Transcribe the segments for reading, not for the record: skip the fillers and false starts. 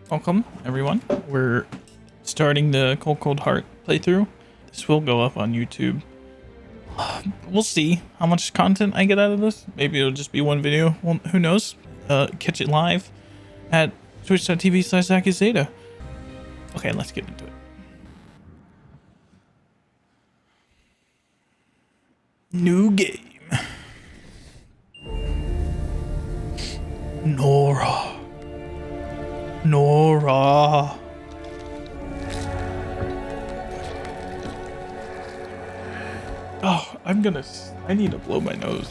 Welcome, everyone. We're starting the Cold Heart playthrough. This will go up on YouTube. We'll see how much content I get out of this. Maybe it'll just be one video. Well, who knows? Catch it live at twitch.tv/ZetaZeta. Okay, let's get into it. New game. Nora. Oh, I need to blow my nose.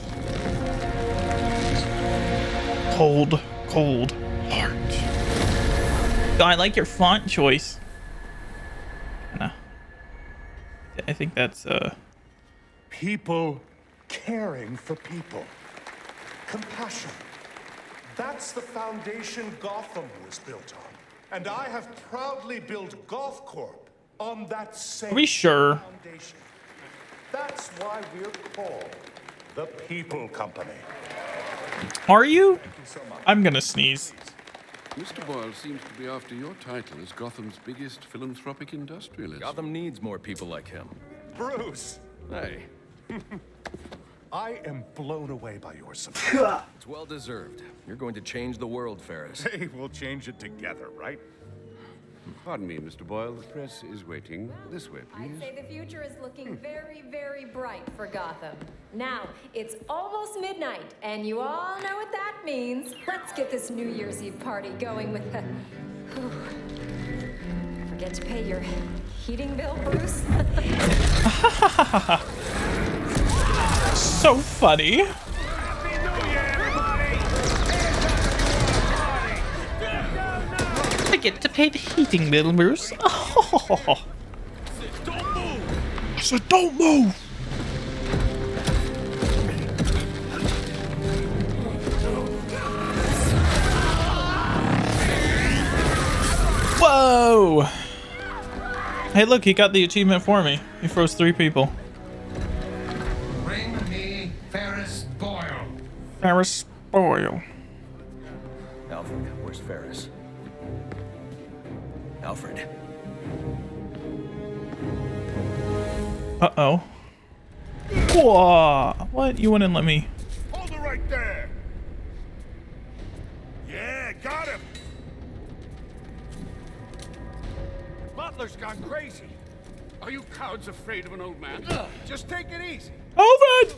Cold Heart. Oh, I like your font choice. No. I think that's, People caring for people. Compassion. That's the foundation Gotham was built on. And I have proudly built Goth Corp on that same are we sure? foundation. That's why we're called the People Company. Are you? I'm gonna sneeze. Mr. Boyle seems to be after your title as Gotham's biggest philanthropic industrialist. Gotham needs more people like him. Bruce, Hey, I am blown away by your support. it's well deserved. You're going to change the world, Ferris. Hey, we'll change it together, right? Pardon me, Mr. Boyle. The press is waiting. This way, please. I'd say the future is looking very, very bright for Gotham. Now, it's almost midnight, and you all know what that means. Let's get this New Year's Eve party going with the... Forget to pay your heating bill, Bruce? So funny. Happy New Year, everybody! I get to pay the heating bill, Bruce. Oh. Don't move! I said, don't move. Whoa! Hey, look, he got the achievement for me. He froze 3 people. Bring me Ferris Boyle. Ferris Boyle. Alfred, where's Ferris? Alfred. Uh-oh. Whoa! What? You wouldn't let me... Hold it right there! Yeah, got him! Butler's gone crazy. Are you cowards afraid of an old man? Just take it easy. Alfred!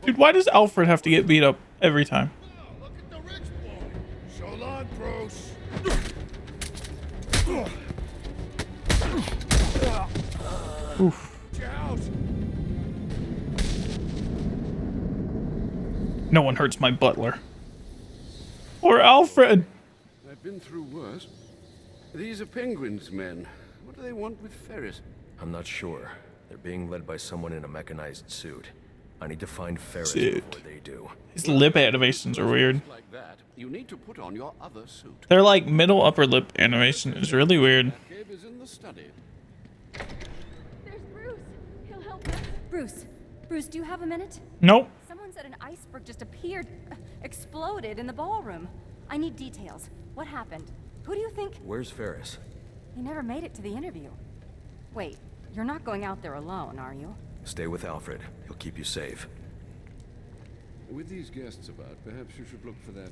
Dude, why does Alfred have to get beat up every time? Look at the rich boy. So long, Bruce. Oof. Out. No one hurts my butler. Or Alfred! I've been through worse. These are Penguin's men. What do they want with Ferris? I'm not sure. They're being led by someone in a mechanized suit. I need to find Ferris Suit. before they do. His lip animations are weird. Like that, you need to put on your other suit. They're like middle upper lip animation is really weird. Gabe is in the study. There's Bruce. He'll help us. Bruce, do you have a minute? Nope. Someone said an iceberg just appeared, exploded in the ballroom. I need details. What happened? Who do you think? Where's Ferris? He never made it to the interview. Wait, you're not going out there alone, are you? Stay with Alfred. He'll keep you safe. With these guests about, perhaps you should look for that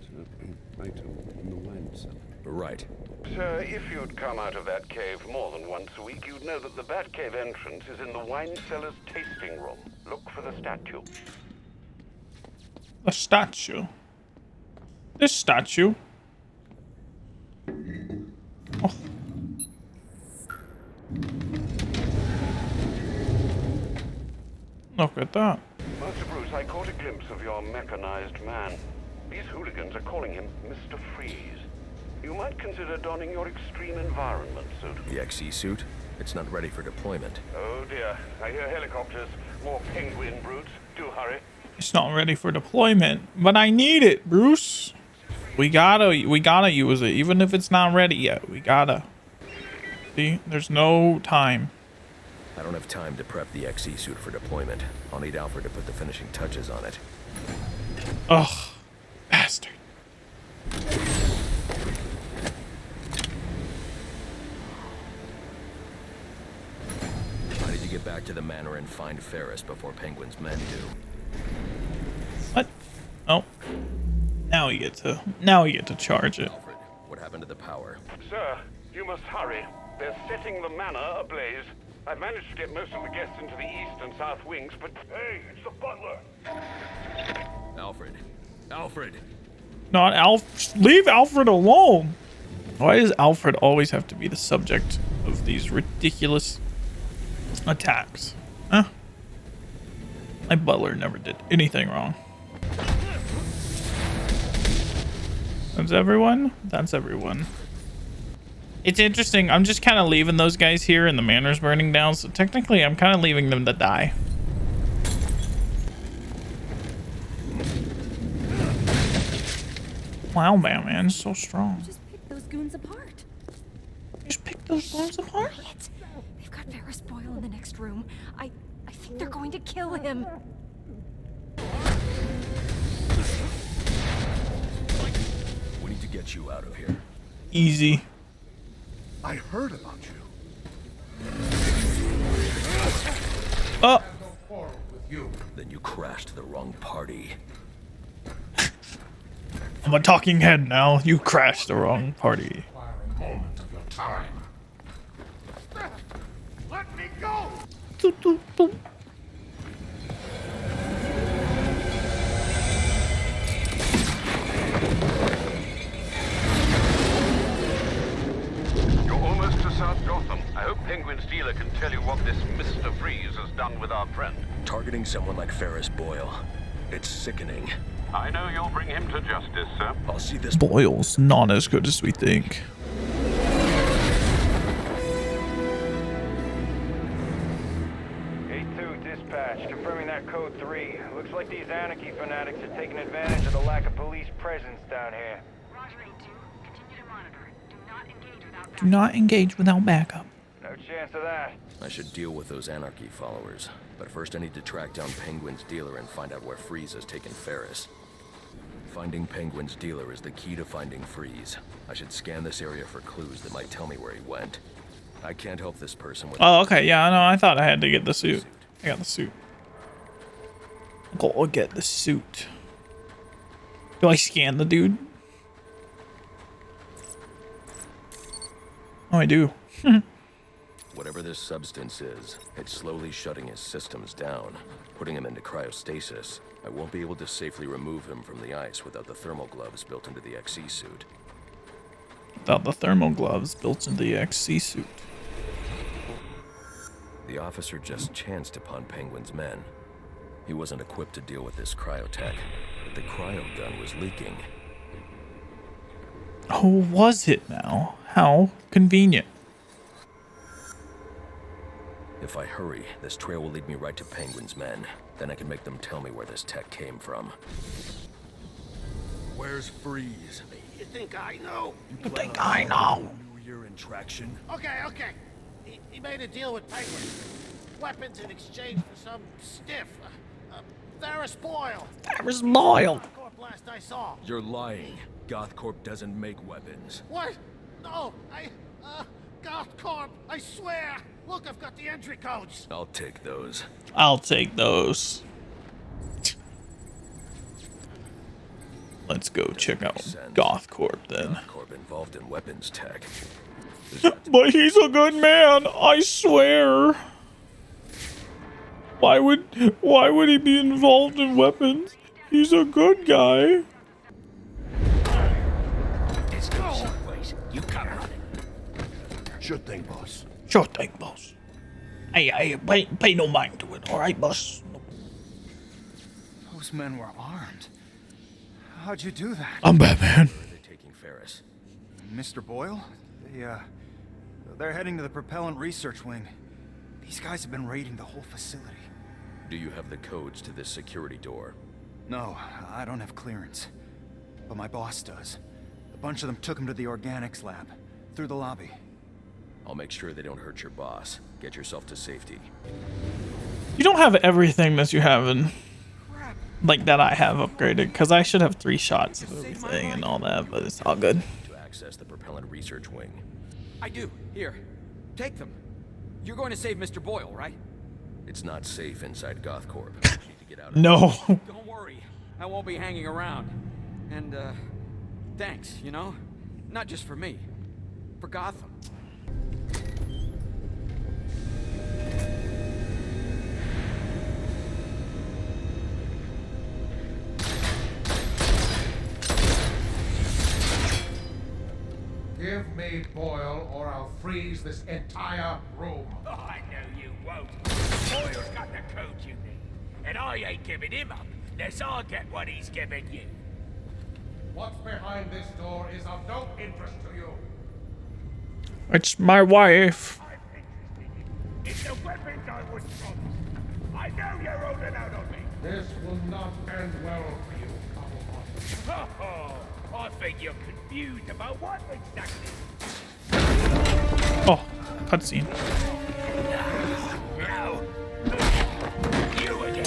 item in the wine cellar. Right. Sir, if you'd come out of that cave more than once a week, you'd know that the Batcave entrance is in the wine cellar's tasting room. Look for the statue. A statue. This statue. Oh. Look at that. Master Bruce, I caught a glimpse of your mechanized man. These hooligans are calling him Mr. Freeze. You might consider donning your extreme environment suit. The XE suit? It's not ready for deployment. Oh dear, I hear helicopters. More penguin brutes. Do hurry. It's not ready for deployment, but I need it, Bruce. We gotta use it, even if it's not ready yet. We gotta. See, there's no time. I don't have time to prep the XE suit for deployment. I'll need Alfred to put the finishing touches on it. Ugh, bastard. back to the manor and find Ferris before Penguin's men do. What? Oh. Now we get to charge it. Alfred, what happened to the power? Sir, you must hurry. They're setting the manor ablaze. I've managed to get most of the guests into the east and south wings, but... Hey, it's the butler! Alfred. Alfred! Not Alf. Leave Alfred alone. Why does Alfred always have to be the subject of these ridiculous attacks? Huh? My butler never did anything wrong. That's everyone? That's everyone. It's interesting. I'm just kind of leaving those guys here and the manor's burning down. So technically, I'm kind of leaving them to die. Wow, Batman's so strong. Just pick those goons apart. Just pick those goons apart? Quiet. They've got Ferris Boyle in the next room. I think they're going to kill him. We need to get you out of here. Easy. I heard about you. Oh. Then you crashed the wrong party. I'm a talking head now. You crashed the wrong party. Moment of your time. Let me go! Doot, doot, doot. You're almost to South Gotham. I hope Penguin's dealer can tell you what this Mr. Freeze has done with our friend. Targeting someone like Ferris Boyle. It's sickening. I know you'll bring him to justice, sir. I'll see this. Boyle's not as good as we think. Dispatch, confirming that code 3. Looks like these anarchy fanatics are taking advantage of the lack of police presence down here. Roger 8-2. Continue to monitor. Do not engage without backup. Do not engage without backup. No chance of that. I should deal with those anarchy followers. But first I need to track down Penguin's dealer and find out where Freeze has taken Ferris. Finding Penguin's dealer is the key to finding Freeze. I should scan this area for clues that might tell me where he went. I can't help this person with... Oh, okay. Yeah, no, I thought I had to get the suit. I got the suit. Go get the suit. Do I scan the dude? Oh, I do. Whatever this substance is, it's slowly shutting his systems down, putting him into cryostasis. I won't be able to safely remove him from the ice without the thermal gloves built into the XC suit. Without the thermal gloves built into the XC suit. The officer just chanced upon Penguin's men. He wasn't equipped to deal with this cryotech, but the cryo gun was leaking. Oh, was it now? How convenient. If I hurry, this trail will lead me right to Penguin's men. Then I can make them tell me where this tech came from. Where's Freeze? You think I know? You think I know? You're in traction. Okay. He made a deal with Penguin. Weapons in exchange for some stiff. Ferris Boyle. Ferris Boyle. Corp last I saw. You're lying. GothCorp doesn't make weapons. What? No, GothCorp, I swear. Look, I've got the entry codes. I'll take those. I'll take those. Let's go check out GothCorp then. GothCorp involved in weapons tech. But he's a good man, I swear. Why would he be involved in weapons? He's a good guy. You come running. Sure thing, boss. Sure thing, boss. Hey, pay no mind to it, all right, boss? Those men were armed. How'd you do that? I'm Batman. Where are they taking Ferris? Mr. Boyle? They're heading to the propellant research wing. These guys have been raiding the whole facility. Do you have the codes to this security door? No, I don't have clearance. But my boss does. A bunch of them took him to the organics lab, through the lobby. I'll make sure they don't hurt your boss. Get yourself to safety. You don't have everything that you have in, like, that I have upgraded, because I should have 3 shots of everything and all that, but it's all good. To access the propellant research wing. I do. Here. Take them. You're going to save Mr. Boyle, right? It's not safe inside GothCorp. You need to get out of No. Don't worry. I won't be hanging around. And, thanks, you know? Not just for me. For Gotham. Give me Boyle, or I'll freeze this entire room. Oh, I know you won't. Boyle's got the code you need, and I ain't giving him up unless I get what he's giving you. What's behind this door is of no interest to you. It's my wife. It's the weapons I was promised. I know you're holding out on me. This will not end well for you, Cobblepot. Oh, I think you're confused about what exactly. Oh, cutscene. Now, you again.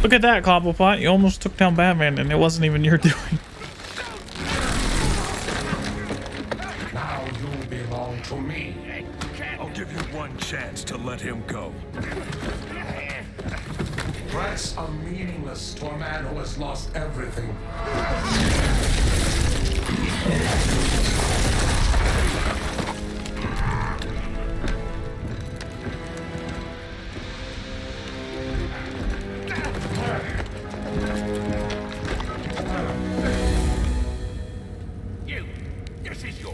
Look at that, Cobblepot. You almost took down Batman, and it wasn't even your doing. Now you belong to me. I'll give you one chance to let him go. Threats are meaningless to a man who has lost everything. This is your.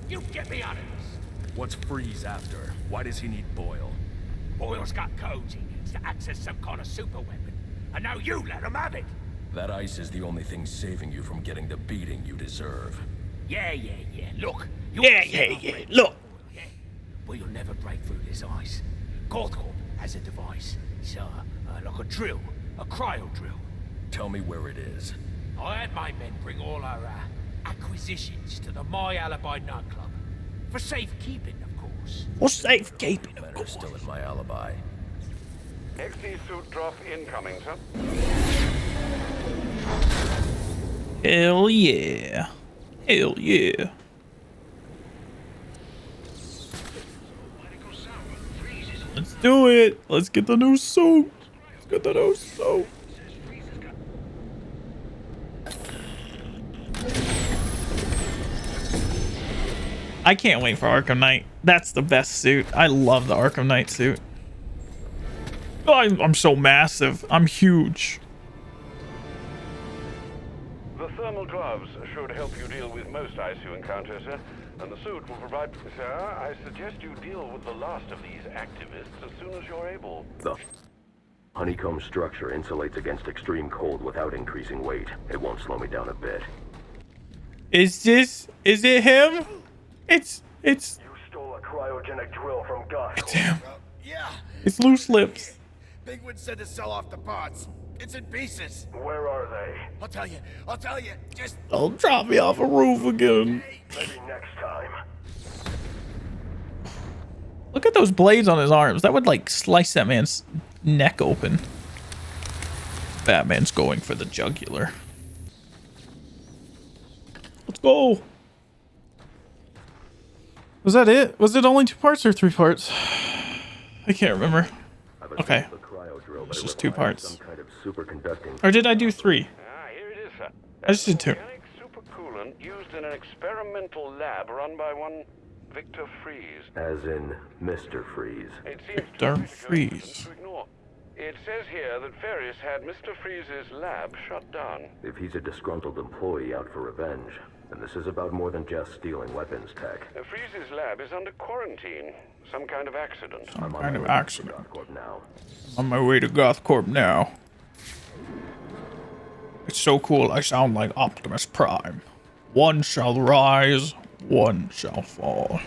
You get me out of this. What's Freeze after? Why does he need Boyle? Boyle's got codes he needs to access some kind of super weapon, and now you let him have it. That ice is the only thing saving you from getting the beating you deserve. Yeah. Look. Look. Yeah. But you'll never break through this ice. GothCorp has a device. It's like a drill, a cryo drill. Tell me where it is. I had my men bring all our acquisitions to the My Alibi nightclub. For safekeeping, of course. For safekeeping, Men are still at My Alibi. XT suit drop incoming, sir. Hell yeah. Hell yeah. Let's do it. Let's get the new suit. Let's get the new suit. I can't wait for Arkham Knight. That's the best suit. I love the Arkham Knight suit. Oh, I'm so massive. I'm huge. The thermal gloves should help you deal with most ice you encounter, sir. And the suit will provide... Sir, I suggest you deal with the last of these activists as soon as you're able. The honeycomb structure insulates against extreme cold without increasing weight. It won't slow me down a bit. Is it him? It's You stole a cryogenic drill from Gotham. It's him. Yeah. It's loose lips. Penguin said to sell off the parts. It's in pieces. Where are they? I'll tell you. Just Don't drop me off a roof again. Maybe next time. Look at those blades on his arms. That would like slice that man's neck open. Batman's going for the jugular. Let's go. Was that it? Was it only 2 parts or 3 parts? I can't remember. Okay. It's just 2 parts. Or did I do 3? Here it is, sir. I just did 2. Organic supercoolant used in an experimental lab run by one Victor Freeze. As in Mr. Freeze. It seems Victor too Freeze. to ignore. It says here that Ferris had Mr. Freeze's lab shut down. If he's a disgruntled employee out for revenge, then this is about more than just stealing weapons tech. Freeze's lab is under quarantine. Some kind of accident. Some kind of accident. Now. On my way to GothCorp now. It's so cool. I sound like Optimus Prime. One shall rise, one shall fall.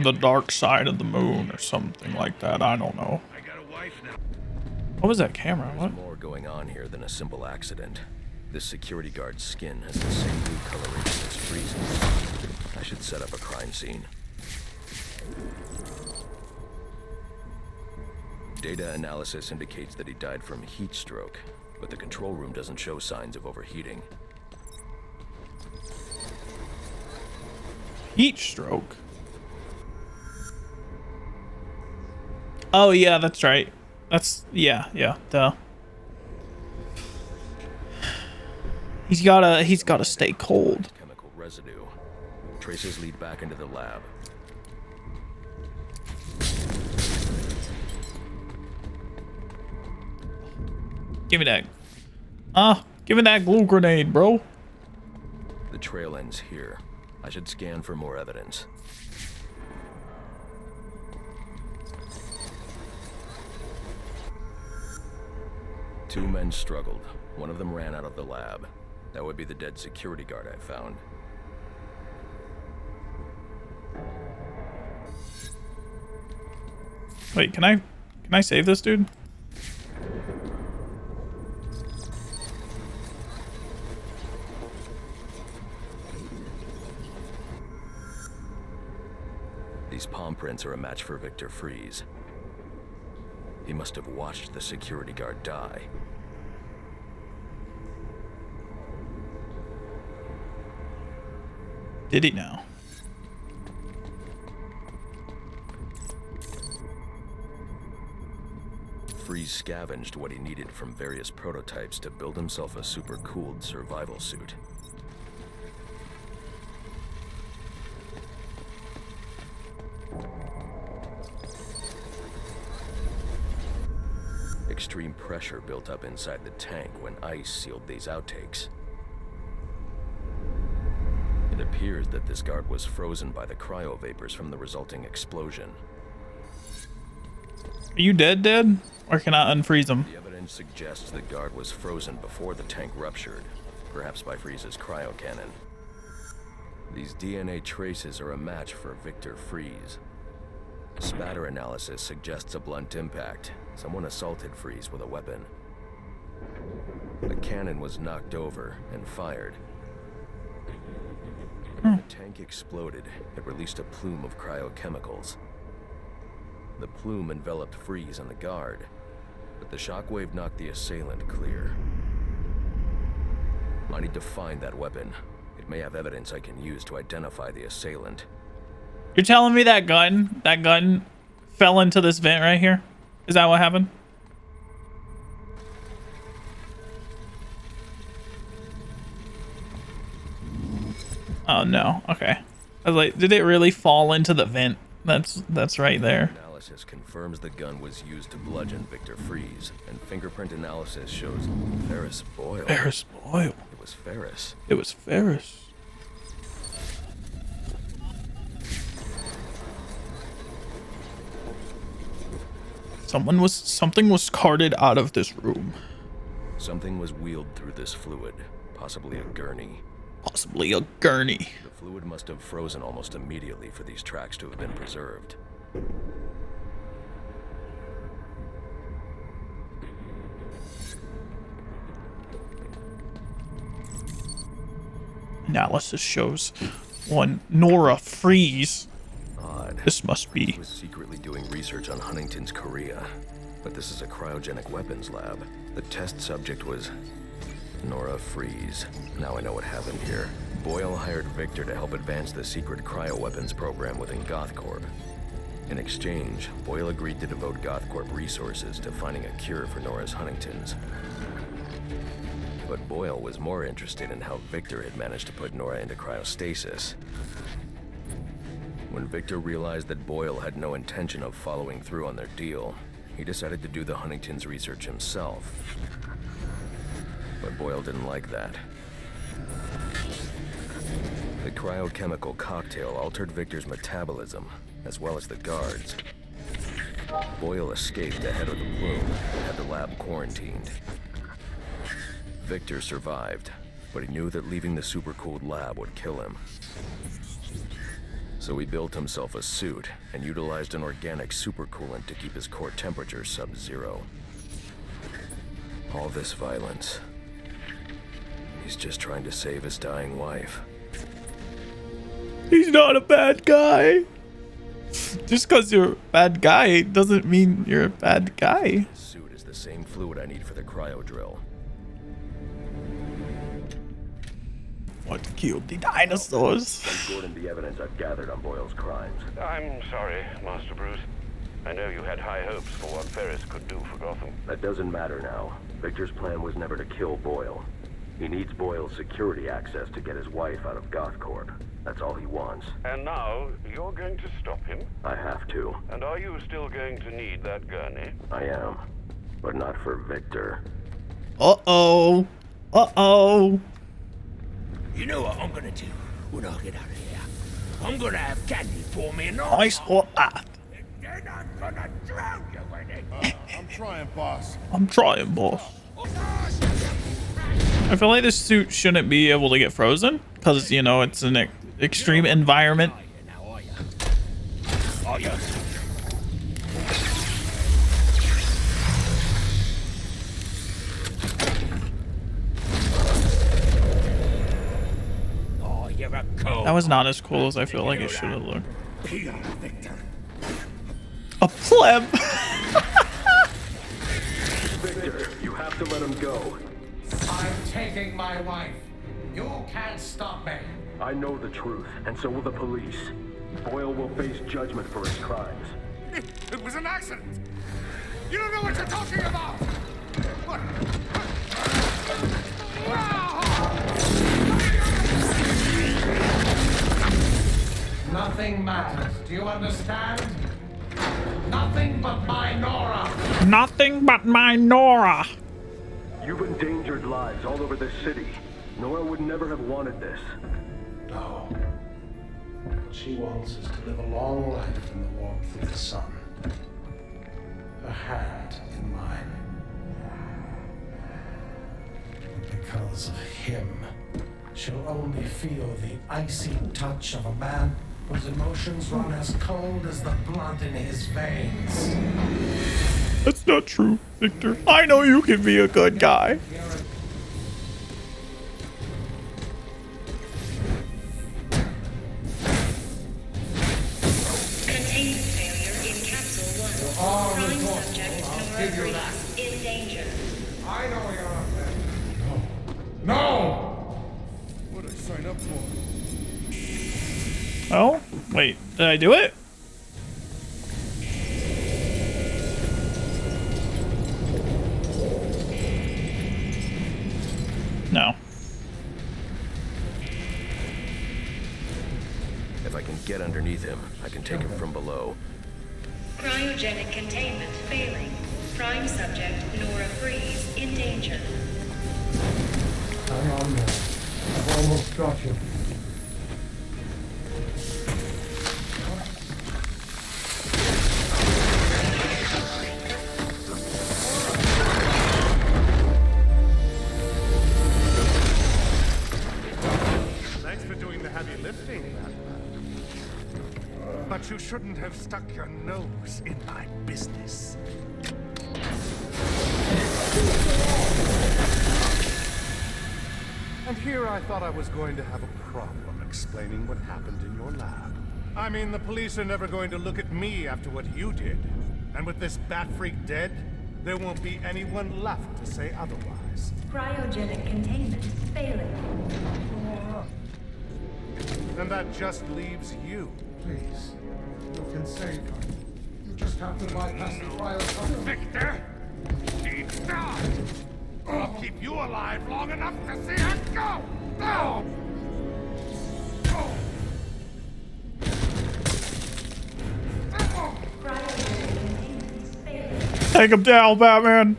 The dark side of the moon or something like that. I don't know. What was that camera? What? There's more going on here than a simple accident. This security guard's skin has the same blue coloration as Freeze's. I should set up a crime scene. Data analysis indicates that he died from heat stroke, but the control room doesn't show signs of overheating. Heat stroke? Oh yeah, that's right. Yeah, duh. He's gotta stay cold. Chemical residue. Traces lead back into the lab. Give me that. Give me that glue grenade, bro. The trail ends here. I should scan for more evidence. Two men struggled. One of them ran out of the lab. That would be the dead security guard I found. Wait, can I save this dude? These palm prints are a match for Victor Freeze. He must have watched the security guard die. Did he now? Freeze scavenged what he needed from various prototypes to build himself a super-cooled survival suit. Extreme pressure built up inside the tank when ice sealed these outtakes. It appears that this guard was frozen by the cryo vapors from the resulting explosion. Are you dead? Or can I unfreeze him? The evidence suggests the guard was frozen before the tank ruptured, perhaps by Freeze's cryo cannon. These DNA traces are a match for Victor Freeze. Spatter analysis suggests a blunt impact. Someone assaulted Freeze with a weapon. The cannon was knocked over and fired. When the tank exploded, it released a plume of cryochemicals. The plume enveloped Freeze and the guard, but the shockwave knocked the assailant clear. I need to find that weapon. It may have evidence I can use to identify the assailant. You're telling me that gun fell into this vent right here? Is that what happened? Oh no, okay. I was like, did it really fall into the vent? That's right there. Analysis confirms the gun was used to bludgeon Victor Freeze, and fingerprint analysis shows Ferris Boyle. Ferris Boyle. It was Ferris. It was Ferris. Something was carted out of this room. Something was wheeled through this fluid, possibly a gurney. Possibly a gurney. The fluid must have frozen almost immediately for these tracks to have been preserved. Analysis shows one Nora Freeze. Odd. This must be. He was secretly doing research on Huntington's Korea, but this is a cryogenic weapons lab. The test subject was Nora Freeze. Now I know what happened here. Boyle hired Victor to help advance the secret cryoweapons program within GothCorp. In exchange, Boyle agreed to devote GothCorp resources to finding a cure for Nora's Huntington's. But Boyle was more interested in how Victor had managed to put Nora into cryostasis. When Victor realized that Boyle had no intention of following through on their deal, he decided to do the Huntington's research himself. But Boyle didn't like that. The cryochemical cocktail altered Victor's metabolism, as well as the guards. Boyle escaped ahead of the plume and had the lab quarantined. Victor survived, but he knew that leaving the supercooled lab would kill him. So he built himself a suit and utilized an organic supercoolant to keep his core temperature sub-zero. All this violence. He's just trying to save his dying wife. He's not a bad guy. Just because you're a bad guy doesn't mean you're a bad guy. This suit is the same fluid I need for the cryo drill. What killed the dinosaurs? Send Gordon the evidence I've gathered on Boyle's crimes. I'm sorry, Master Bruce. I know you had high hopes for what Ferris could do for Gotham. That doesn't matter now. Victor's plan was never to kill Boyle. He needs Boyle's security access to get his wife out of Gothcorp. That's all he wants. And now, you're going to stop him? I have to. And are you still going to need that gurney? I am. But not for Victor. Uh-oh. Uh-oh. You know what I'm gonna do when I get out of here? I'm gonna have candy for me and Nice or that. then I'm gonna drown you in it. I'm trying, boss. I'm trying, boss. I feel like this suit shouldn't be able to get frozen because, you know, it's an extreme environment. Oh, yeah. Oh, you're a cold. That was not as cool as I feel like it should have looked. Here, Victor. A pleb. Victor, you have to let him go. I'm taking my wife. You can't stop me. I know the truth, and so will the police. Boyle will face judgment for his crimes. It was an accident. You don't know what you're talking about. What? Nothing matters. Do you understand? Nothing but my Nora. Nothing but my Nora. You've endangered lives all over this city. Nora would never have wanted this. No. What she wants is to live a long life in the warmth of the sun. Her hand in mine. And because of him, she'll only feel the icy touch of a man whose emotions run as cold as the blood in his veins. That's not true, Victor. I know you can be a good guy. Containment failure in Capsule 1. Prime subject Nora Freeze in danger. I know you're up there. No! What did I sign up for? Oh, wait, did I do it? No. If I can get underneath him, I can take him from below. Cryogenic containment failing. Prime subject Nora Freeze in danger. Hang on now. I've almost got you. Thanks for doing the heavy lifting, Batman. But you shouldn't have stuck your nose in my business. And here I thought I was going to have a problem explaining what happened in your lab. I mean, the police are never going to look at me after what you did. And with this bat freak dead, there won't be anyone left to say otherwise. Cryogenic containment failing. And that just leaves you. Please. You can save her. You just have to bypass the cryo tunnel. Victor! She's done! I'll keep you alive long enough to see her go! No! Take him down, Batman.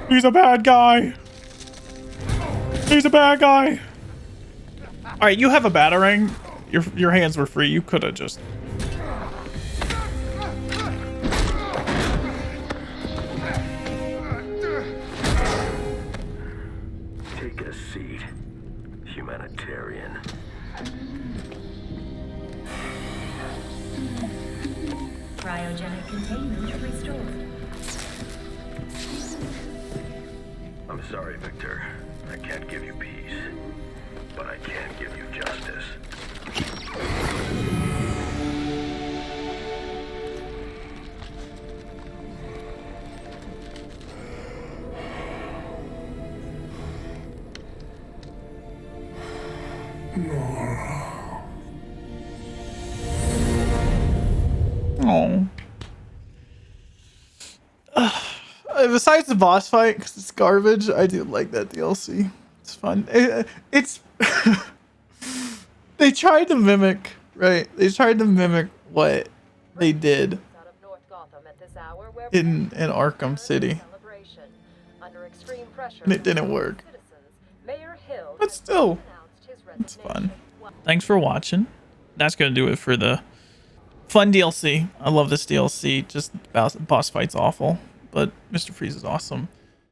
He's a bad guy. He's a bad guy. All right, you have a batarang. Your hands were free. You could have just. Take a seat, humanitarian. Cryogenic containment restored. I'm sorry, Victor. I can't give you peace, but I can give you justice. Nora. Oh. Besides the boss fight, because it's garbage, I do like that DLC. It's fun. It's they tried to mimic, right? They tried to mimic what they did in Arkham City, and it didn't work. But still, it's fun. Thanks for watching. That's gonna do it for the fun DLC. I love this DLC. Just boss fight's awful, but Mr. Freeze is awesome.